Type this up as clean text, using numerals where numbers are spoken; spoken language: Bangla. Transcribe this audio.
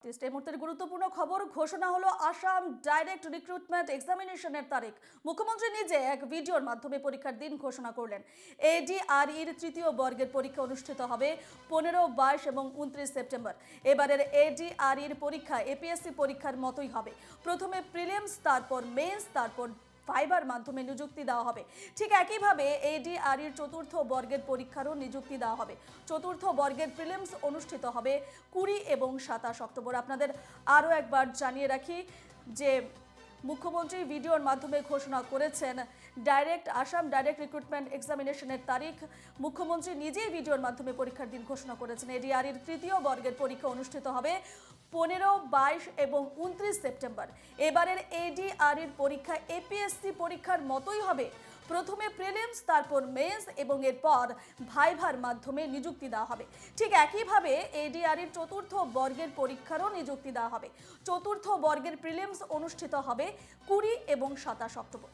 এই মুহূর্তের গুরুত্বপূর্ণ খবর ঘোষণা হলো আসাম ডাইরেক্ট রিক্রুটমেন্ট এক্সামিনেশনের তারিখ। মুখ্যমন্ত্রী নিজে এক ভিডিওর মাধ্যমে পরীক্ষার দিন ঘোষণা করলেন। এডিআরইর তৃতীয় বর্গের পরীক্ষা অনুষ্ঠিত হবে 15, 22 এবং 29 সেপ্টেম্বর। এবারের এডিআরইর পরীক্ষা এপিএসসি পরীক্ষার মতোই হবে। প্রথমে প্রিলিমস, তারপর মেন্স, তারপর ভাইবার মাধ্যমে নিযুক্তি দেওয়া হবে। ঠিক একইভাবে এডিআরইর চতুর্থ বর্গের পরীক্ষারও নিযুক্তি দেওয়া হবে। চতুর্থ বর্গের প্রিলিমস অনুষ্ঠিত হবে 20 এবং 27 অক্টোবর। আপনাদের আরও একবার জানিয়ে রাখি যে মুখ্যমন্ত্রী ভিডিওর মাধ্যমে ঘোষণা করেছেন আসাম ডাইরেক্ট রিক্রুটমেন্ট এক্সামিনেশনের তারিখ। মুখ্যমন্ত্রী নিজেই ভিডিওর মাধ্যমে পরীক্ষার দিন ঘোষণা করেছেন। এডিআরইর তৃতীয় বর্গের পরীক্ষা অনুষ্ঠিত হবে 15, 22 এবং 29 সেপ্টেম্বর। এবারের এডিআরইর পরীক্ষা এপিএসসি পরীক্ষার মতোই হবে। প্রথমে প্রিলিমস, তারপর মেন্স এবং এরপর ভাইভার মাধ্যমে নিযুক্তি দেওয়া হবে। ঠিক একইভাবে এডিআরইর চতুর্থ বর্গের পরীক্ষারও নিযুক্তি দেওয়া হবে। চতুর্থ বর্গের প্রিলিমস অনুষ্ঠিত হবে 20 এবং 27 অক্টোবর।